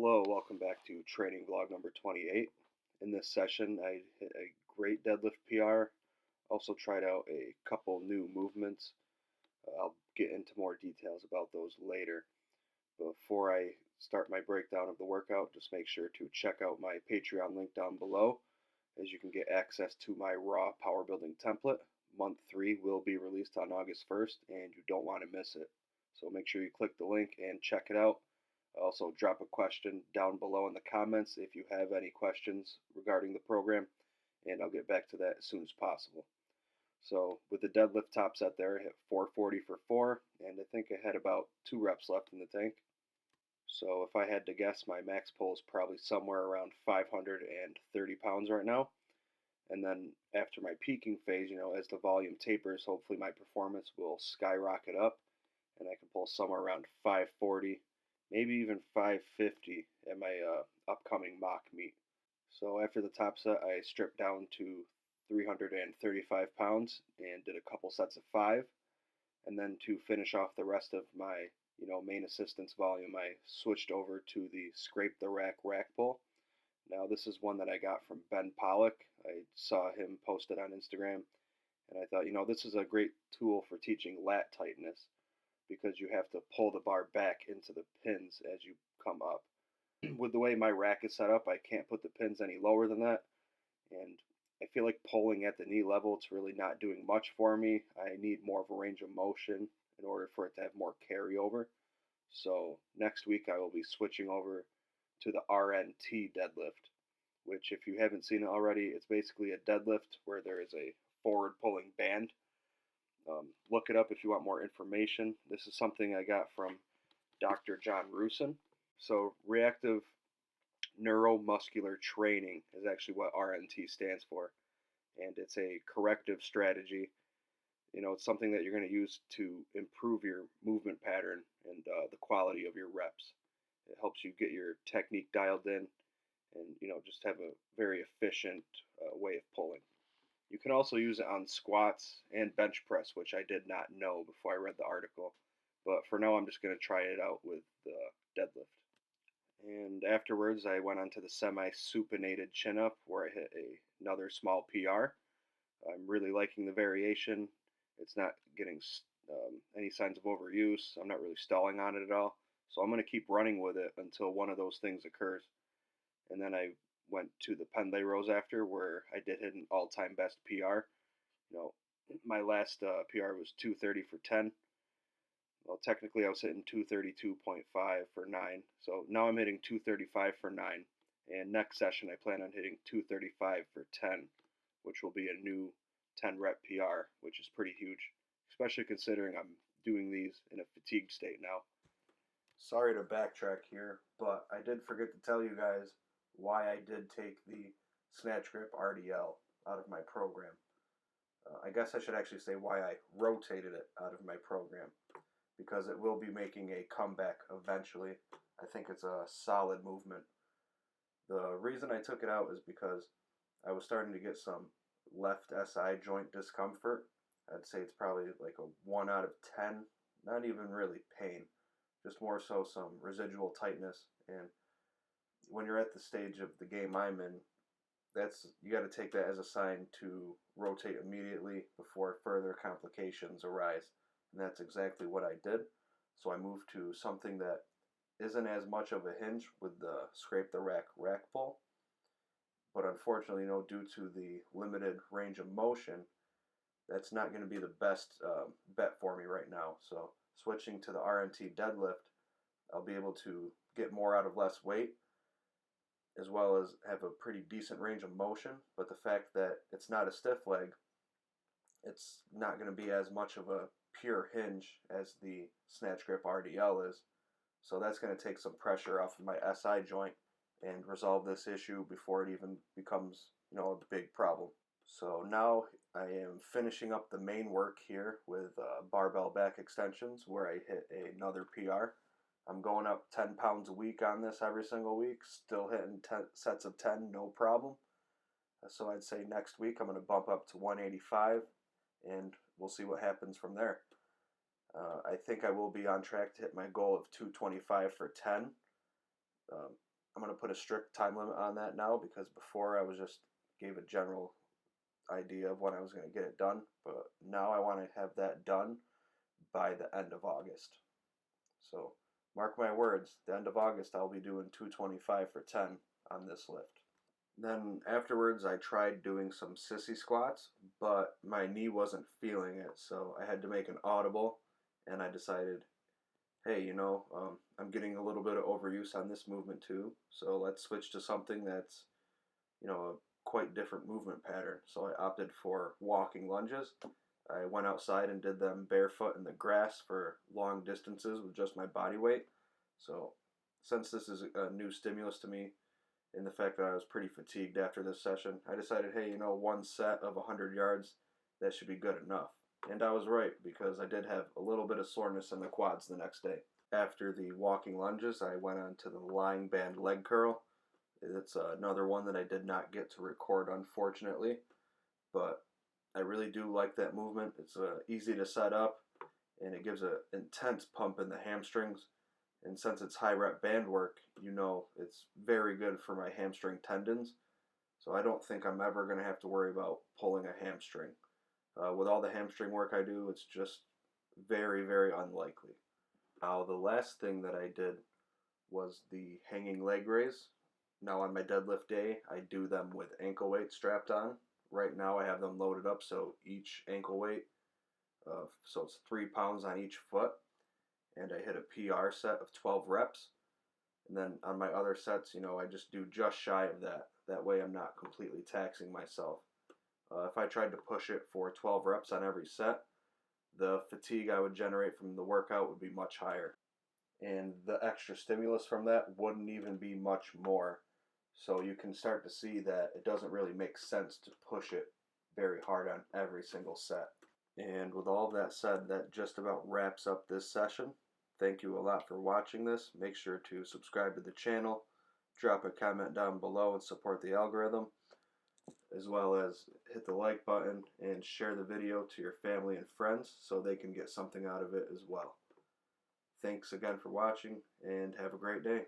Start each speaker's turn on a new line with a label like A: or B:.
A: Hello, welcome back to training vlog number 28. In this session, I hit a great deadlift PR. Also tried out a couple new movements. I'll get into more details about those later. Before I start my breakdown of the workout, just make sure to check out my Patreon link down below, as you can get access to my raw power building template. Month 3 will be released on August 1st, and you don't want to miss it. So make sure you click the link and check it out. Also, drop a question down below in the comments if you have any questions regarding the program, and I'll get back to that as soon as possible. So with the deadlift top set there, I hit 440 for 4, and I think I had about 2 reps left in the tank. So if I had to guess, my max pull is probably somewhere around 530 pounds right now. And then after my peaking phase, as the volume tapers, hopefully my performance will skyrocket up, and I can pull somewhere around 540, maybe even 550 at my upcoming mock meet. So after the top set, I stripped down to 335 pounds and did a couple sets of 5. And then to finish off the rest of my main assistance volume, I switched over to the scrape the rack pull. Now this is one that I got from Ben Pollock. I saw him post it on Instagram, and I thought, this is a great tool for teaching lat tightness, because you have to pull the bar back into the pins as you come up. With the way my rack is set up, I can't put the pins any lower than that, and I feel like pulling at the knee level, it's really not doing much for me. I need more of a range of motion in order for it to have more carryover. So next week I will be switching over to the RNT deadlift, which, if you haven't seen it already, it's basically a deadlift where there is a forward pulling band. Look it up if you want more information. This is something I got from Dr. John Rusin. So reactive neuromuscular training is actually what RNT stands for, and it's a corrective strategy. It's something that you're going to use to improve your movement pattern and the quality of your reps. It helps you get your technique dialed in, and just have a very efficient way of pulling. You can also use it on squats and bench press, which I did not know before I read the article. But for now, I'm just going to try it out with the deadlift. And afterwards, I went on to the semi-supinated chin-up, where I hit another small PR. I'm really liking the variation. It's not getting any signs of overuse. I'm not really stalling on it at all. So I'm going to keep running with it until one of those things occurs. And then I went to the pendlay rows after, where I did hit an all-time best PR. My last PR was 230 for 10. Well, technically I was hitting 232.5 for 9. So now I'm hitting 235 for 9. And next session I plan on hitting 235 for 10, which will be a new 10 rep PR, which is pretty huge, especially considering I'm doing these in a fatigued state now. Sorry to backtrack here, but I did forget to tell you guys why I did take the snatch grip RDL out of my program. I guess I should actually say why I rotated it out of my program, because it will be making a comeback eventually. I think it's a solid movement. The reason I took it out is because I was starting to get some left SI joint discomfort. I'd say it's probably like a 1 out of 10, not even really pain, just more so some residual tightness. And when you're at the stage of the game I'm in, you got to take that as a sign to rotate immediately before further complications arise. And that's exactly what I did. So I moved to something that isn't as much of a hinge with the scrape the rack pull. But unfortunately, due to the limited range of motion, that's not going to be the best bet for me right now. So switching to the RNT deadlift, I'll be able to get more out of less weight, as well as have a pretty decent range of motion. But the fact that it's not a stiff leg, it's not going to be as much of a pure hinge as the snatch grip RDL is. So that's going to take some pressure off of my SI joint and resolve this issue before it even becomes, a big problem. So now I am finishing up the main work here with barbell back extensions, where I hit another PR. I'm going up 10 pounds a week on this every single week, still hitting 10 sets of 10, no problem. So I'd say next week I'm going to bump up to 185, and we'll see what happens from there. I think I will be on track to hit my goal of 225 for 10. I'm going to put a strict time limit on that now, because before I was just gave a general idea of when I was going to get it done, but now I want to have that done by the end of August. So mark my words, the end of August I'll be doing 225 for 10 on this lift. Then afterwards I tried doing some sissy squats, but my knee wasn't feeling it, so I had to make an audible, and I decided, hey, I'm getting a little bit of overuse on this movement too, so let's switch to something that's, a quite different movement pattern. So I opted for walking lunges. I went outside and did them barefoot in the grass for long distances with just my body weight. So since this is a new stimulus to me, in the fact that I was pretty fatigued after this session, I decided, hey, one set of 100 yards, that should be good enough. And I was right, because I did have a little bit of soreness in the quads the next day. After the walking lunges, I went on to the lying band leg curl. It's another one that I did not get to record, unfortunately, but I really do like that movement. It's easy to set up, and it gives an intense pump in the hamstrings. And since it's high rep band work, it's very good for my hamstring tendons. So I don't think I'm ever going to have to worry about pulling a hamstring. With all the hamstring work I do, it's just very, very unlikely. Now, the last thing that I did was the hanging leg raise. Now, on my deadlift day, I do them with ankle weight strapped on. Right now, I have them loaded up, so each ankle weight, so it's 3 pounds on each foot, and I hit a PR set of 12 reps. And then on my other sets, I just do just shy of that. That way I'm not completely taxing myself. If I tried to push it for 12 reps on every set, the fatigue I would generate from the workout would be much higher. And the extra stimulus from that wouldn't even be much more. So you can start to see that it doesn't really make sense to push it very hard on every single set. And with all of that said, that just about wraps up this session. Thank you a lot for watching this. Make sure to subscribe to the channel, drop a comment down below and support the algorithm, as well as hit the like button and share the video to your family and friends so they can get something out of it as well. Thanks again for watching, and have a great day.